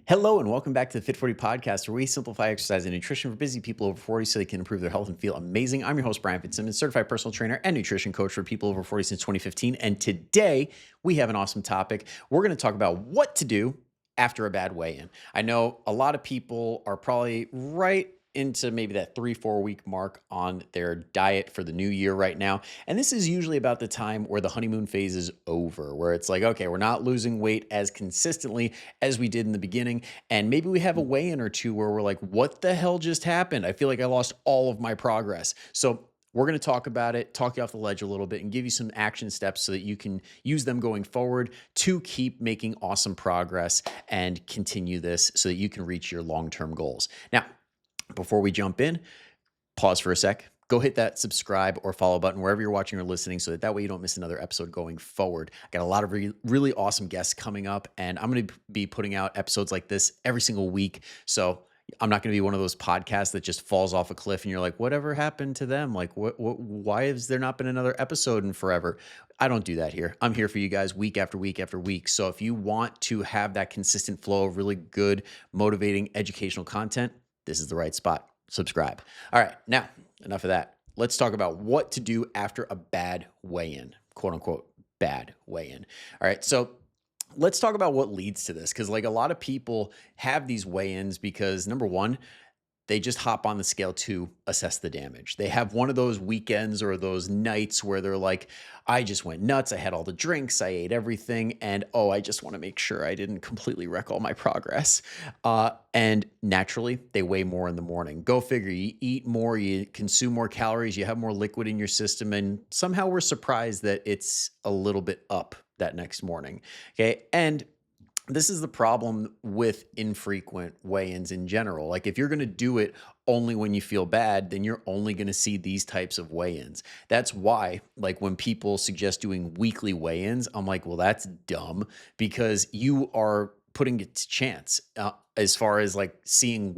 Hello and welcome back to the Fit 40 podcast, where we simplify exercise and nutrition for busy people over 40 so they can improve their health and feel amazing. I'm your host, Brian Fitzsimmons, certified personal trainer and nutrition coach for people over 40 since 2015. And today we have an awesome topic. We're going to talk about what to do after a bad weigh-in. I know a lot of people are probably right into maybe that 3-4 week mark on their diet for the new year right now. And this is usually about the time where the honeymoon phase is over, where it's like, okay, we're not losing weight as consistently as we did in the beginning. And maybe we have a weigh-in or two where we're like, what the hell just happened? I feel like I lost all of my progress. So we're going to talk about it, talk you off the ledge a little bit, and give you some action steps so that you can use them going forward to keep making awesome progress and continue this so that you can reach your long-term goals. Now, before we jump in, pause for a sec. Go hit that subscribe or follow button wherever you're watching or listening so that way you don't miss another episode going forward. I got a lot of really awesome guests coming up, and I'm going to be putting out episodes like this every single week. So I'm not going to be one of those podcasts that just falls off a cliff and you're like, whatever happened to them? Like, why has there not been another episode in forever? I don't do that here. I'm here for you guys week after week after week. So if you want to have that consistent flow of really good, motivating, educational content, this is the right spot. Subscribe. All right, now enough of that. Let's talk about what to do after a bad weigh-in, quote unquote, bad weigh-in. All right, so let's talk about what leads to this, because like a lot of people have these weigh-ins because number one, they just hop on the scale to assess the damage. They have one of those weekends or those nights where they're like, I just went nuts. I had all the drinks. I ate everything. And oh, I just want to make sure I didn't completely wreck all my progress. And naturally, they weigh more in the morning. Go figure. You eat more, you consume more calories, you have more liquid in your system. And somehow we're surprised that it's a little bit up that next morning. Okay. And this is the problem with infrequent weigh-ins in general. Like if you're going to do it only when you feel bad, then you're only going to see these types of weigh-ins. That's why, like when people suggest doing weekly weigh-ins, I'm like, well, that's dumb because you are putting it to chance as far as like seeing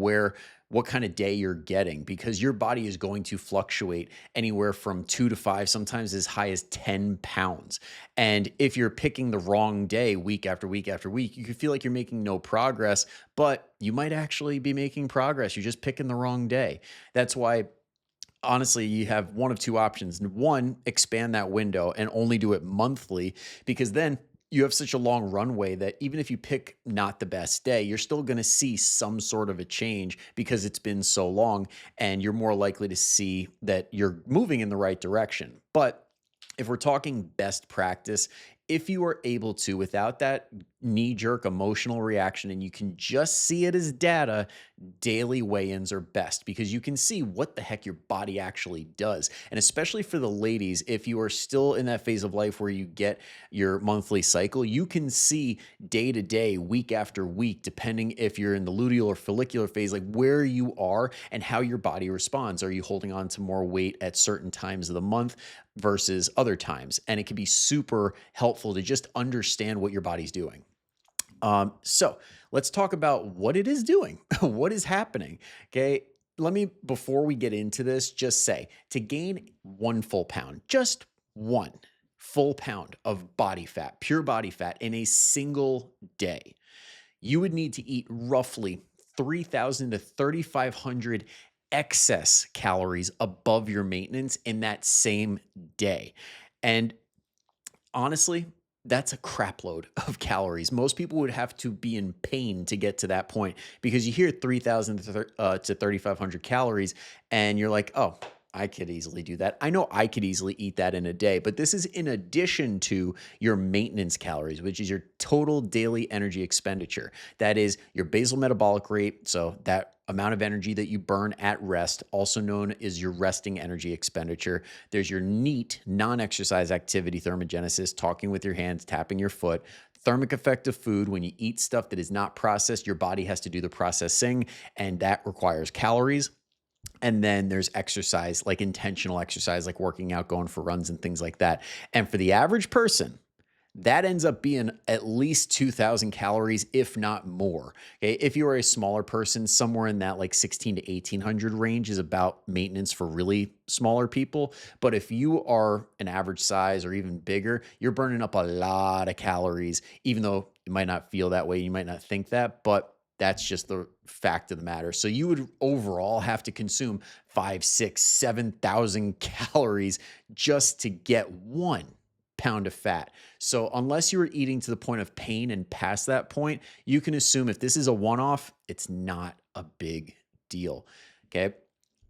what kind of day you're getting, because your body is going to fluctuate anywhere from 2 to 5, sometimes as high as 10 pounds. And if you're picking the wrong day week after week after week, you could feel like you're making no progress, but you might actually be making progress. You're just picking the wrong day. That's why honestly, you have one of two options. One, expand that window and only do it monthly, because then you have such a long runway that even if you pick not the best day, you're still going to see some sort of a change because it's been so long, and you're more likely to see that you're moving in the right direction. But if we're talking best practice, if you are able to, without that knee-jerk emotional reaction, and you can just see it as data, daily weigh-ins are best because you can see what the heck your body actually does. And especially for the ladies, if you are still in that phase of life where you get your monthly cycle, you can see day to day, week after week, depending if you're in the luteal or follicular phase, like where you are and how your body responds. Are you holding on to more weight at certain times of the month versus other times? And it can be super helpful to just understand what your body's doing. So let's talk about what it is doing, what is happening. Okay. Let me, before we get into this, just say to gain 1 full pound, just 1 full pound of body fat, pure body fat in a single day, you would need to eat roughly 3,000 to 3,500 excess calories above your maintenance in that same day. And honestly, that's a crap load of calories. Most people would have to be in pain to get to that point, because you hear 3,000 to 3,500 calories and you're like, oh, I could easily do that. I know I could easily eat that in a day, but this is in addition to your maintenance calories, which is your total daily energy expenditure. That is your basal metabolic rate. So that amount of energy that you burn at rest, also known as your resting energy expenditure. There's your NEAT, non-exercise activity thermogenesis, talking with your hands, tapping your foot. Thermic effect of food. When you eat stuff that is not processed, your body has to do the processing, and that requires calories. And then there's exercise, like intentional exercise, like working out, going for runs and things like that. And for the average person, that ends up being at least 2,000 calories, if not more. Okay. If you are a smaller person, somewhere in that like 16 to 1,800 range is about maintenance for really smaller people. But if you are an average size or even bigger, you're burning up a lot of calories, even though it might not feel that way. You might not think that, but That's just the fact of the matter. So you would overall have to consume 5, 6, 7,000 calories just to get 1 pound of fat. So unless you were eating to the point of pain and past that point, you can assume if this is a one-off, it's not a big deal. Okay.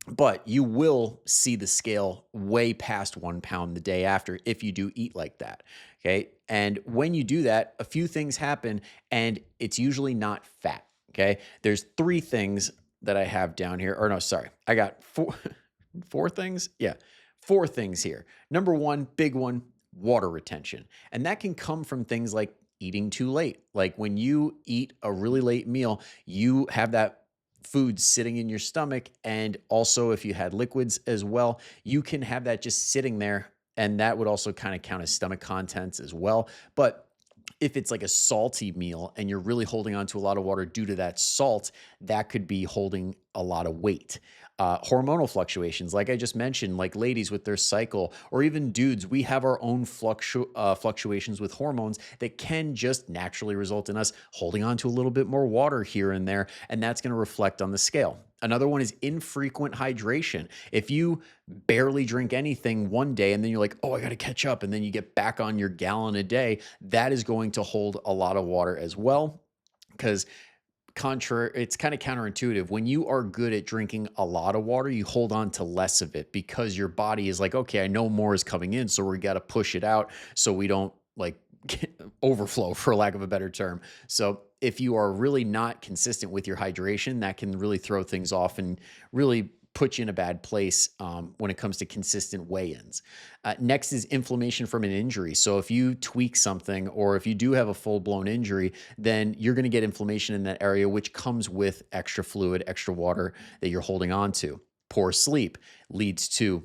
But you will see the scale way past 1 pound the day after if you do eat like that. Okay. And when you do that, a few things happen and it's usually not fat. Okay. There's 3 things that I have down here. Or no, sorry. I got four things. Yeah. 4 things here. Number one, big one, water retention. And that can come from things like eating too late. Like when you eat a really late meal, you have that food sitting in your stomach. And also, if you had liquids as well, you can have that just sitting there. And that would also kind of count as stomach contents as well. But if it's like a salty meal and you're really holding on to a lot of water due to that salt, that could be holding a lot of weight. Hormonal fluctuations, like I just mentioned, like ladies with their cycle, or even dudes, we have our own fluctuations with hormones that can just naturally result in us holding on to a little bit more water here and there, and that's going to reflect on the scale. Another one is infrequent hydration. If you barely drink anything one day and then you're like, oh, I got to catch up, and then you get back on your gallon a day, that is going to hold a lot of water as well. Because it's kind of counterintuitive. When you are good at drinking a lot of water, you hold on to less of it because your body is like, okay, I know more is coming in, so we got to push it out so we don't like overflow, for lack of a better term. So if you are really not consistent with your hydration, that can really throw things off and really put you in a bad place when it comes to consistent weigh-ins. Next is inflammation from an injury. So if you tweak something or if you do have a full-blown injury, then you're going to get inflammation in that area, which comes with extra fluid, extra water that you're holding on to. Poor sleep leads to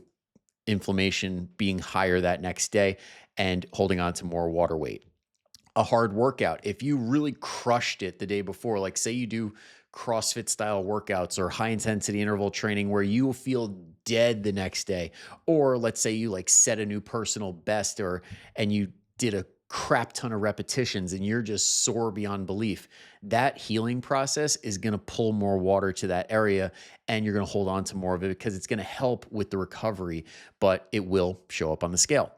inflammation being higher that next day and holding on to more water weight. A hard workout. If you really crushed it the day before, like say you do CrossFit style workouts or high intensity interval training where you feel dead the next day, or let's say you like set a new personal best and you did a crap ton of repetitions and you're just sore beyond belief, that healing process is going to pull more water to that area and you're going to hold on to more of it because it's going to help with the recovery, but it will show up on the scale.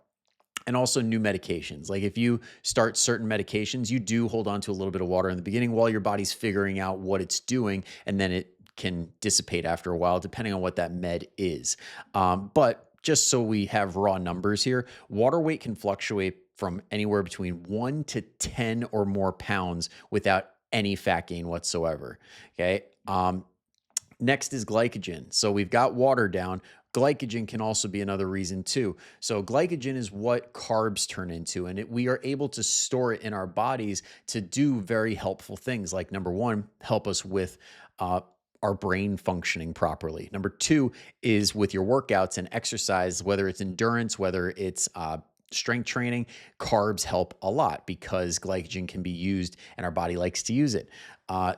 And also new medications. Like if you start certain medications, you do hold on to a little bit of water in the beginning while your body's figuring out what it's doing, and then it can dissipate after a while, depending on what that med is. But just so we have raw numbers here, water weight can fluctuate from anywhere between 1 to 10 or more pounds without any fat gain whatsoever. Okay. Next is glycogen. So we've got water down. Glycogen can also be another reason too. So glycogen is what carbs turn into, and we are able to store it in our bodies to do very helpful things. Like number one, help us with our brain functioning properly. Number two is with your workouts and exercise, whether it's endurance, whether it's strength training, carbs help a lot because glycogen can be used and our body likes to use it.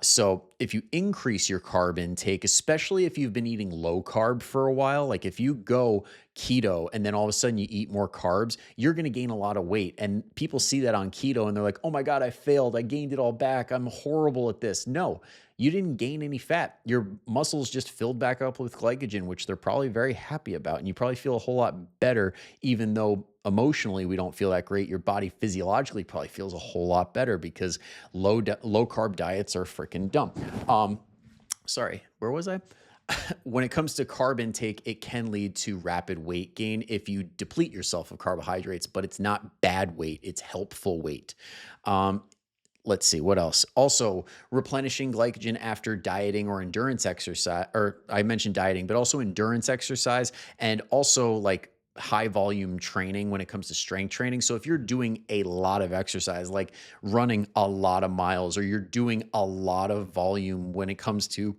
So if you increase your carb intake, especially if you've been eating low carb for a while, like if you go keto and then all of a sudden you eat more carbs, you're going to gain a lot of weight. And people see that on keto and they're like, oh my God, I failed. I gained it all back. I'm horrible at this. No, you didn't gain any fat. Your muscles just filled back up with glycogen, which they're probably very happy about. And you probably feel a whole lot better, even though emotionally we don't feel that great. Your body physiologically probably feels a whole lot better because low carb diets are freaking dumb. Sorry, where was I? When it comes to carb intake, it can lead to rapid weight gain if you deplete yourself of carbohydrates, but it's not bad weight. It's helpful weight. Let's see what else. Also, replenishing glycogen after dieting or endurance exercise, or I mentioned dieting, but also endurance exercise and also like high volume training when it comes to strength training. So if you're doing a lot of exercise, like running a lot of miles, or you're doing a lot of volume when it comes to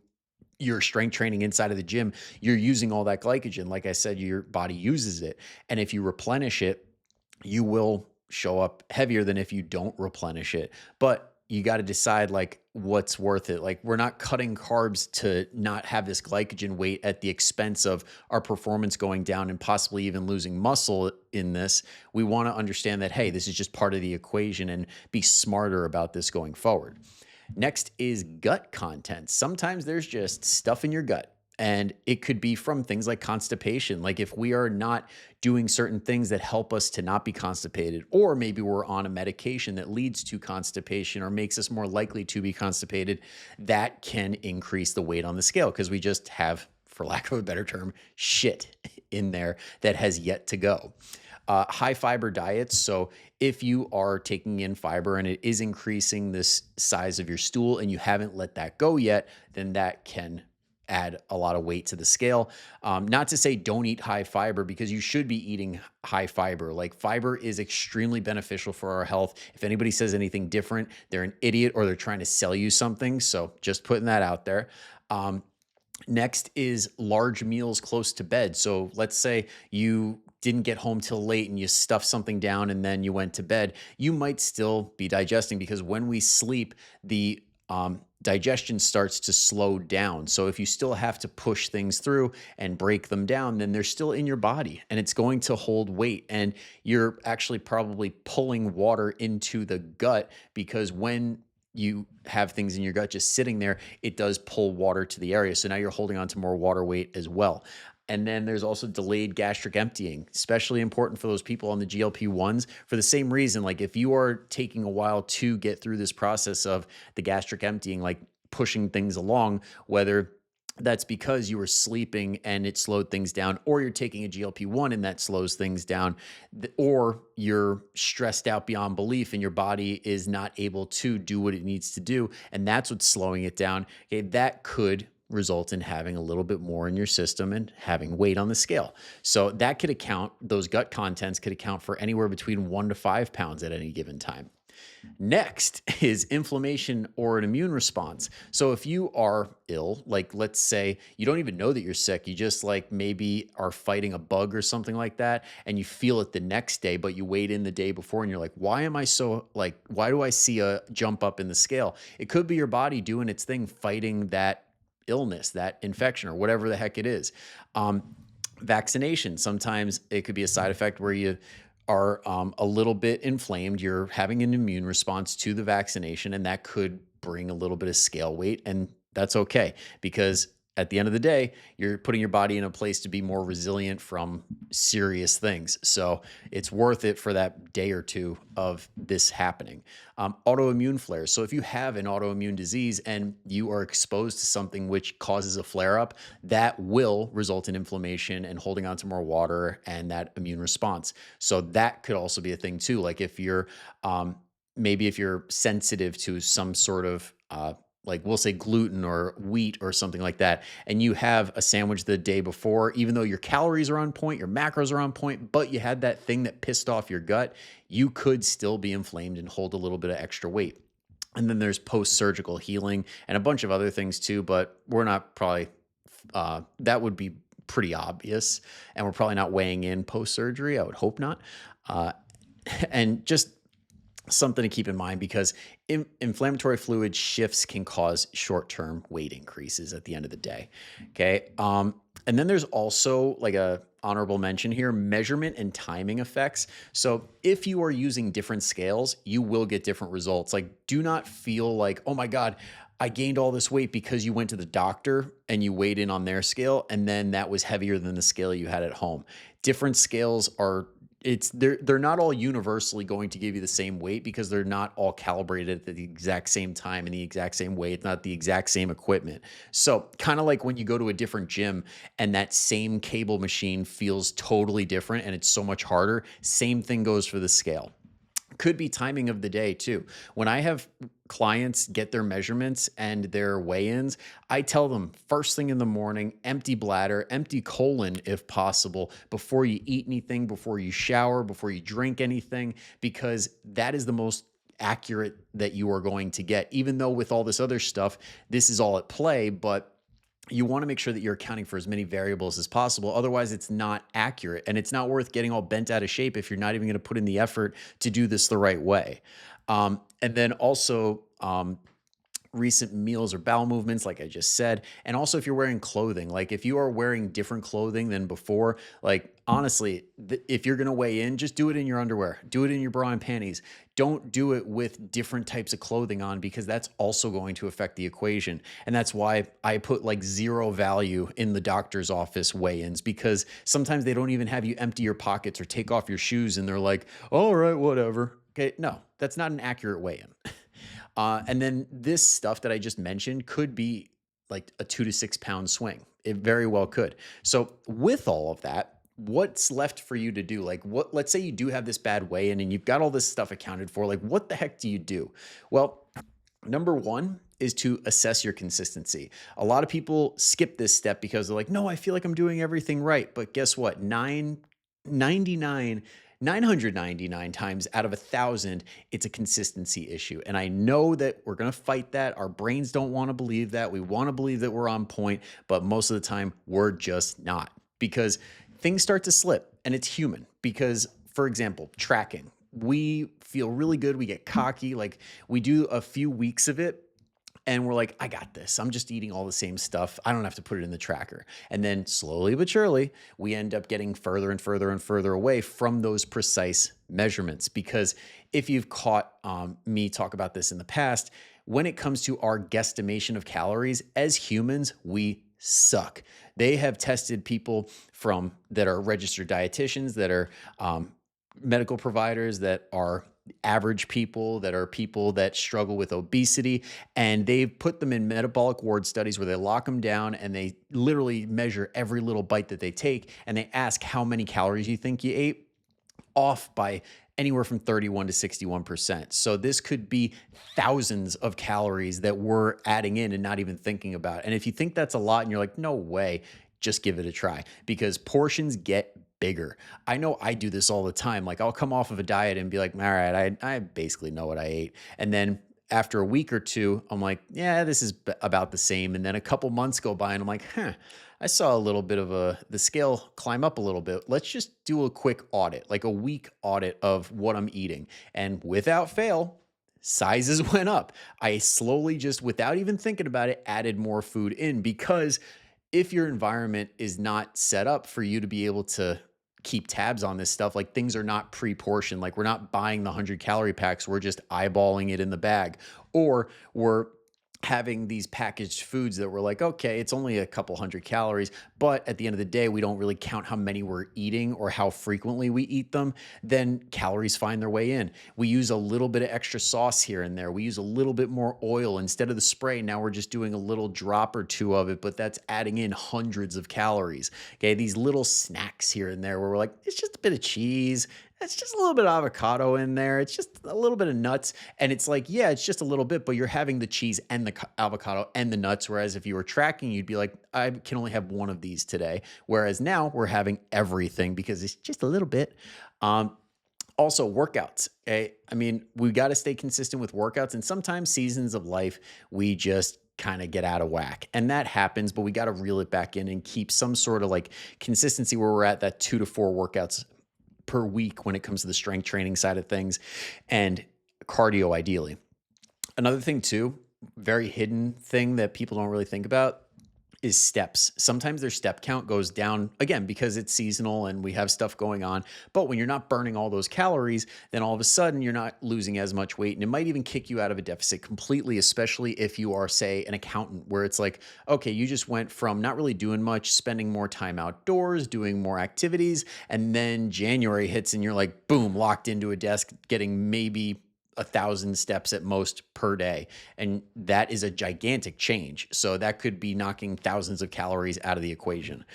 your strength training inside of the gym, you're using all that glycogen. Like I said, your body uses it. And if you replenish it, you will show up heavier than if you don't replenish it. But you got to decide like what's worth it. Like we're not cutting carbs to not have this glycogen weight at the expense of our performance going down and possibly even losing muscle in this. We want to understand that, hey, this is just part of the equation and be smarter about this going forward. Next is gut content. Sometimes there's just stuff in your gut. And it could be from things like constipation. Like if we are not doing certain things that help us to not be constipated, or maybe we're on a medication that leads to constipation or makes us more likely to be constipated, that can increase the weight on the scale because we just have, for lack of a better term, shit in there that has yet to go. High fiber diets. So if you are taking in fiber and it is increasing this size of your stool and you haven't let that go yet, then that can add a lot of weight to the scale. Not to say don't eat high fiber because you should be eating high fiber. Like fiber is extremely beneficial for our health. If anybody says anything different, they're an idiot or they're trying to sell you something. So just putting that out there. Um, Next is large meals close to bed. So let's say you didn't get home till late and you stuffed something down and then you went to bed. You might still be digesting because when we sleep, the digestion starts to slow down. So if you still have to push things through and break them down, then they're still in your body and it's going to hold weight. And you're actually probably pulling water into the gut because when you have things in your gut just sitting there, it does pull water to the area. So now you're holding on to more water weight as well. And then there's also delayed gastric emptying, especially important for those people on the GLP-1s for the same reason. Like if you are taking a while to get through this process of the gastric emptying, like pushing things along, whether that's because you were sleeping and it slowed things down, or you're taking a GLP-1 and that slows things down, or you're stressed out beyond belief and your body is not able to do what it needs to do. And that's what's slowing it down. Okay, that could result in having a little bit more in your system and having weight on the scale. So that could account, those gut contents could account for anywhere between 1 to 5 pounds at any given time. Next is inflammation or an immune response. So if you are ill, like let's say you don't even know that you're sick, you just like maybe are fighting a bug or something like that, and you feel it the next day, but you weighed in the day before and you're like, why am I so like, why do I see a jump up in the scale? It could be your body doing its thing, fighting that illness, that infection, or whatever the heck it is. Vaccination, sometimes it could be a side effect where you are a little bit inflamed, you're having an immune response to the vaccination, and that could bring a little bit of scale weight. And that's okay because at the end of the day, you're putting your body in a place to be more resilient from serious things. So it's worth it for that day or two of this happening. Autoimmune flares. So if you have an autoimmune disease and you are exposed to something which causes a flare up, that will result in inflammation and holding on to more water and that immune response. So that could also be a thing too. Like if you're, maybe if you're sensitive to some sort of, like we'll say gluten or wheat or something like that, and you have a sandwich the day before, even though your calories are on point, your macros are on point, but you had that thing that pissed off your gut, you could still be inflamed and hold a little bit of extra weight. And then there's post-surgical healing and a bunch of other things too, but we're not probably, that would be pretty obvious. And we're probably not weighing in post-surgery. I would hope not. Uh, and just something to keep in mind because inflammatory fluid shifts can cause short-term weight increases at the end of the day. Okay. And then there's also like a honorable mention here, measurement and timing effects. So if you are using different scales, you will get different results. Like do not feel like, oh my God, I gained all this weight because you went to the doctor and you weighed in on their scale and then that was heavier than the scale you had at home. Different scales are they're not all universally going to give you the same weight because they're not all calibrated at the exact same time in the exact same way. It's not the exact same equipment. So kind of like when you go to a different gym and that same cable machine feels totally different and it's so much harder, same thing goes for the scale. Could be timing of the day too. When I have clients get their measurements and their weigh-ins, I tell them first thing in the morning, empty bladder, empty colon if possible, before you eat anything, before you shower, before you drink anything, because that is the most accurate that you are going to get. Even though with all this other stuff, this is all at play, but you want to make sure that you're accounting for as many variables as possible. Otherwise, it's not accurate and it's not worth getting all bent out of shape if you're not even going to put in the effort to do this the right way. And then also, recent meals or bowel movements, like I just said. And also, if you're wearing clothing, like if you are wearing different clothing than before, like honestly, if you're going to weigh in, just do it in your underwear, do it in your bra and panties. Don't do it with different types of clothing on because that's also going to affect the equation. And that's why I put like zero value in the doctor's office weigh ins because sometimes they don't even have you empty your pockets or take off your shoes and they're like, all right, whatever. Okay. No, that's not an accurate weigh in. And then this stuff that I just mentioned could be like a 2 to 6 pound swing. It very well could. So, with all of that, what's left for you to do? Like, what, let's say you do have this bad weigh in and you've got all this stuff accounted for. Like, what the heck do you do? Well, number one is to assess your consistency. A lot of people skip this step because they're like, no, I feel like I'm doing everything right. But guess what? 999 times out of 1,000, it's a consistency issue. And I know that we're going to fight that. Our brains don't want to believe that. We want to believe that we're on point, but most of the time we're just not because things start to slip and it's human. Because, for example, tracking, we feel really good. We get cocky. Like we do a few weeks of it and we're like, I got this. I'm just eating all the same stuff. I don't have to put it in the tracker. And then slowly but surely, we end up getting further and further and further away from those precise measurements. Because if you've caught me talk about this in the past, when it comes to our guesstimation of calories, as humans, we suck. They have tested people from that are registered dietitians, that are medical providers, that are average people, that are people that struggle with obesity, and they've put them in metabolic ward studies where they lock them down and they literally measure every little bite that they take and they ask how many calories you think you ate, off by anywhere from 31 to 61%. So this could be thousands of calories that we're adding in and not even thinking about. And if you think that's a lot and you're like, no way, just give it a try because portions get bigger. I know I do this all the time. Like I'll come off of a diet and be like, all right, I basically know what I ate. And then after a week or two, I'm like, yeah, this is about the same. And then a couple months go by and I'm like, I saw a little bit of the scale climb up a little bit. Let's just do a quick audit, like a week audit of what I'm eating. And without fail, sizes went up. I slowly just, without even thinking about it, added more food in because if your environment is not set up for you to be able to keep tabs on this stuff, like things are not pre-portioned, like we're not buying the 100 calorie packs, we're just eyeballing it in the bag, or we're having these packaged foods that we're like, okay, it's only a couple 100 calories, but at the end of the day, we don't really count how many we're eating or how frequently we eat them, then calories find their way in. We use a little bit of extra sauce here and there. We use a little bit more oil instead of the spray. Now we're just doing a little drop or two of it, but that's adding in hundreds of calories. Okay, these little snacks here and there where we're like, it's just a bit of cheese, it's just a little bit of avocado in there. It's just a little bit of nuts. And it's like, yeah, it's just a little bit, but you're having the cheese and the avocado and the nuts. Whereas if you were tracking, you'd be like, I can only have one of these today. Whereas now we're having everything because it's just a little bit. Also, workouts. Okay? I mean, we got to stay consistent with workouts. And sometimes seasons of life, we just kind of get out of whack. And that happens, but we got to reel it back in and keep some sort of like consistency where we're at that 2 to 4 workouts per week when it comes to the strength training side of things and cardio ideally. Another thing too, very hidden thing that people don't really think about is steps. Sometimes their step count goes down again because it's seasonal and we have stuff going on. But when you're not burning all those calories, then all of a sudden you're not losing as much weight. And it might even kick you out of a deficit completely, especially if you are, say, an accountant where it's like, okay, you just went from not really doing much, spending more time outdoors, doing more activities. And then January hits and you're like, boom, locked into a desk, getting maybe 1,000 steps at most per day. And that is a gigantic change. So that could be knocking thousands of calories out of the equation.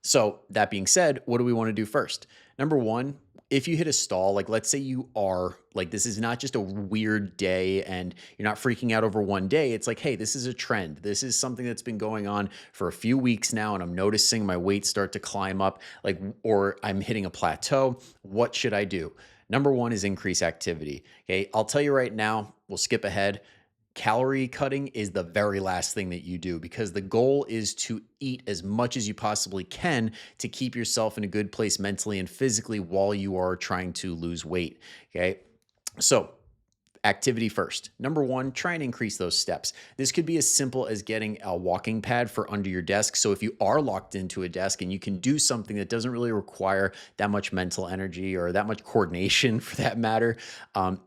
So that being said, what do we want to do first? Number one, if you hit a stall, like let's say you are like, this is not just a weird day and you're not freaking out over one day. It's like, hey, this is a trend. This is something that's been going on for a few weeks now. And I'm noticing my weight start to climb up, like, or I'm hitting a plateau. What should I do? Number one is increase activity. Okay. I'll tell you right now, we'll skip ahead. Calorie cutting is the very last thing that you do because the goal is to eat as much as you possibly can to keep yourself in a good place mentally and physically while you are trying to lose weight. Okay. So Activity first. Number one, try and increase those steps. This could be as simple as getting a walking pad for under your desk. So if you are locked into a desk and you can do something that doesn't really require that much mental energy or that much coordination for that matter,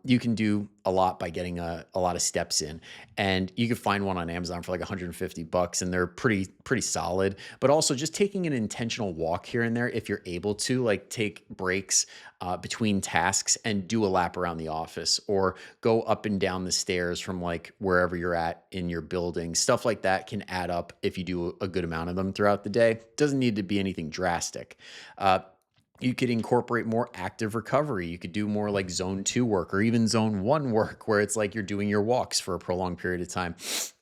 you can do a lot by getting a lot of steps in. And you can find one on Amazon for like 150 bucks and they're pretty solid. But also just taking an intentional walk here and there, if you're able to, like take breaks between tasks and do a lap around the office or go up and down the stairs from like wherever you're at in your building. Stuff like that can add up if you do a good amount of them throughout the day. Doesn't need to be anything drastic. You could incorporate more active recovery. You could do more like zone 2 work or even zone 1 work where it's like you're doing your walks for a prolonged period of time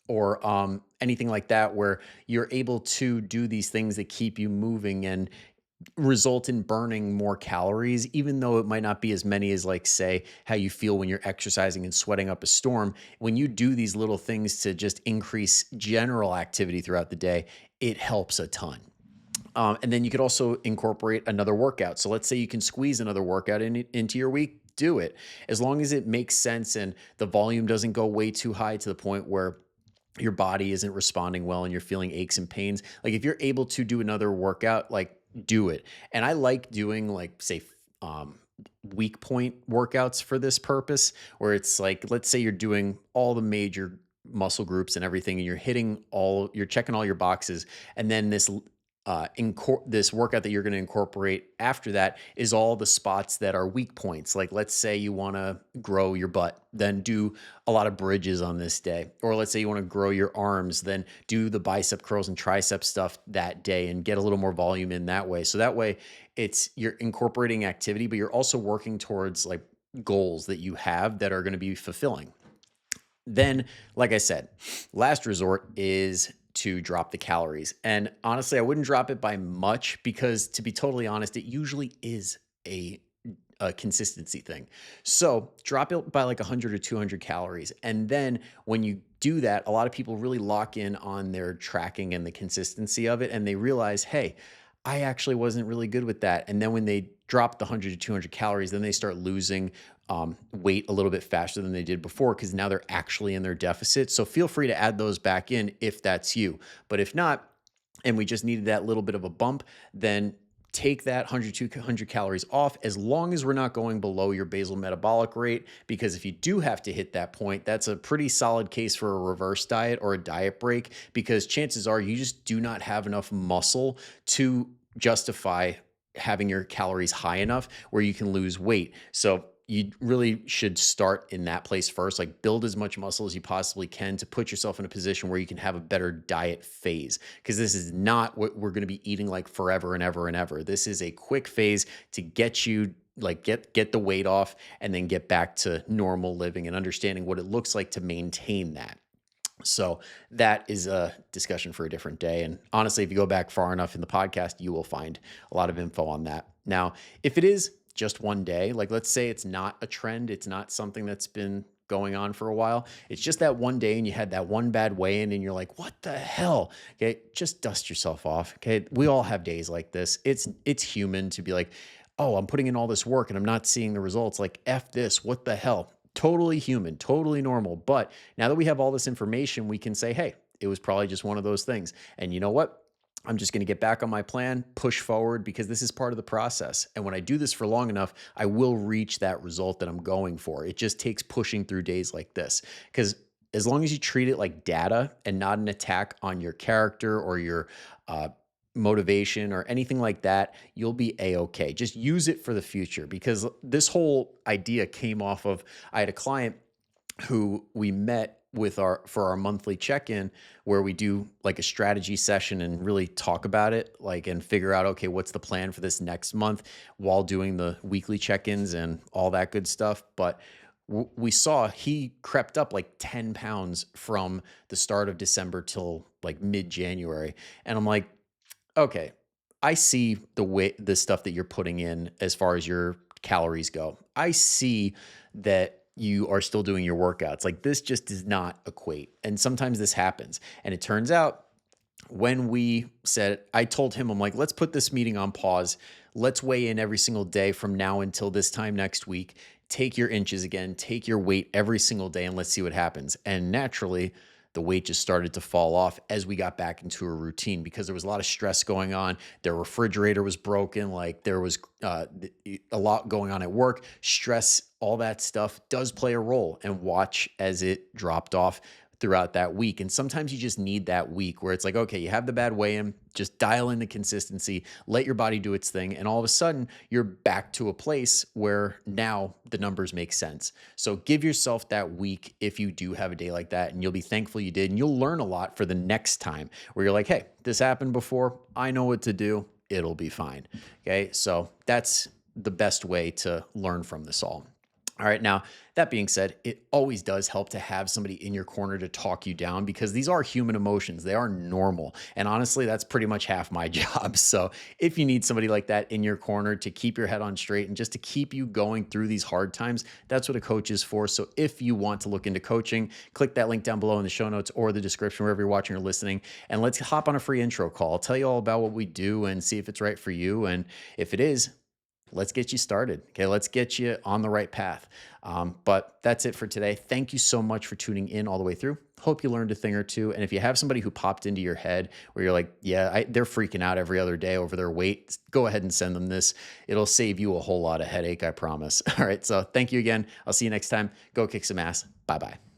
or anything like that where you're able to do these things that keep you moving and result in burning more calories, even though it might not be as many as, like, say, how you feel when you're exercising and sweating up a storm. When you do these little things to just increase general activity throughout the day, it helps a ton. And then you could also incorporate another workout. So let's say you can squeeze another workout into your week, do it. As long as it makes sense and the volume doesn't go way too high to the point where your body isn't responding well and you're feeling aches and pains. Like if you're able to do another workout, like do it. And I like doing like say um weak point workouts for this purpose where it's like let's say you're doing all the major muscle groups and everything and you're checking all your boxes and then this workout that you're going to incorporate after that is all the spots that are weak points. Like let's say you want to grow your butt, then do a lot of bridges on this day. Or let's say you want to grow your arms, then do the bicep curls and tricep stuff that day and get a little more volume in that way. So that way you're incorporating activity, but you're also working towards like goals that you have that are going to be fulfilling. Then, like I said, last resort is to drop the calories. And honestly, I wouldn't drop it by much because to be totally honest, it usually is a consistency thing. So drop it by like 100 or 200 calories. And then when you do that, a lot of people really lock in on their tracking and the consistency of it. And they realize, hey, I actually wasn't really good with that. And then when they drop the 100 to 200 calories, then they start losing weight a little bit faster than they did before because now they're actually in their deficit. So feel free to add those back in if that's you. But if not, and we just needed that little bit of a bump, then take that 100 to 200 calories off as long as we're not going below your basal metabolic rate. Because if you do have to hit that point, that's a pretty solid case for a reverse diet or a diet break because chances are you just do not have enough muscle to justify having your calories high enough where you can lose weight. So you really should start in that place first, like build as much muscle as you possibly can to put yourself in a position where you can have a better diet phase. Because this is not what we're going to be eating like forever and ever and ever. This is a quick phase to get you like get the weight off and then get back to normal living and understanding what it looks like to maintain that. So that is a discussion for a different day. And honestly, if you go back far enough in the podcast, you will find a lot of info on that. Now, if it is just one day, like let's say it's not a trend, it's not something that's been going on for a while, it's just that one day and you had that one bad weigh-in and you're like, what the hell? Okay, just dust yourself off. Okay, we all have days like this. It's human to be like, oh, I'm putting in all this work and I'm not seeing the results. Like, F this, what the hell? Totally human, totally normal. But now that we have all this information, we can say, hey, it was probably just one of those things. And you know what? I'm just going to get back on my plan, push forward because this is part of the process. And when I do this for long enough, I will reach that result that I'm going for. It just takes pushing through days like this because as long as you treat it like data and not an attack on your character or your motivation or anything like that, you'll be a-okay. Just use it for the future because this whole idea came off of, I had a client who we met for our monthly check-in where we do like a strategy session and really talk about it like and figure out, okay, what's the plan for this next month while doing the weekly check-ins and all that good stuff. But we saw he crept up like 10 pounds from the start of December till like mid-January. And I'm like, okay, I see the stuff that you're putting in as far as your calories go. I see that you are still doing your workouts. Like this just does not equate. And sometimes this happens. And it turns out when I told him, I'm like, let's put this meeting on pause. Let's weigh in every single day from now until this time next week. take your inches again, take your weight every single day, and let's see what happens. And naturally, the weight just started to fall off as we got back into a routine because there was a lot of stress going on. Their refrigerator was broken. Like there was a lot going on at work. Stress, all that stuff does play a role. And watch as it dropped off throughout that week. And sometimes you just need that week where it's like, okay, you have the bad weigh in, just dial in the consistency, let your body do its thing. And all of a sudden, you're back to a place where now the numbers make sense. So give yourself that week if you do have a day like that, and you'll be thankful you did. And you'll learn a lot for the next time where you're like, hey, this happened before. I know what to do. It'll be fine. Okay. So that's the best way to learn from this all. All right. Now, that being said, it always does help to have somebody in your corner to talk you down because these are human emotions. They are normal. And honestly, that's pretty much half my job. So if you need somebody like that in your corner to keep your head on straight and just to keep you going through these hard times, that's what a coach is for. So if you want to look into coaching, click that link down below in the show notes or the description, wherever you're watching or listening, and let's hop on a free intro call. I'll tell you all about what we do and see if it's right for you. And if it is, let's get you started. Okay, let's get you on the right path. But that's it for today. Thank you so much for tuning in all the way through. Hope you learned a thing or two. And if you have somebody who popped into your head where you're like, yeah, they're freaking out every other day over their weight, go ahead and send them this. It'll save you a whole lot of headache, I promise. All right, so thank you again. I'll see you next time. Go kick some ass. Bye-bye.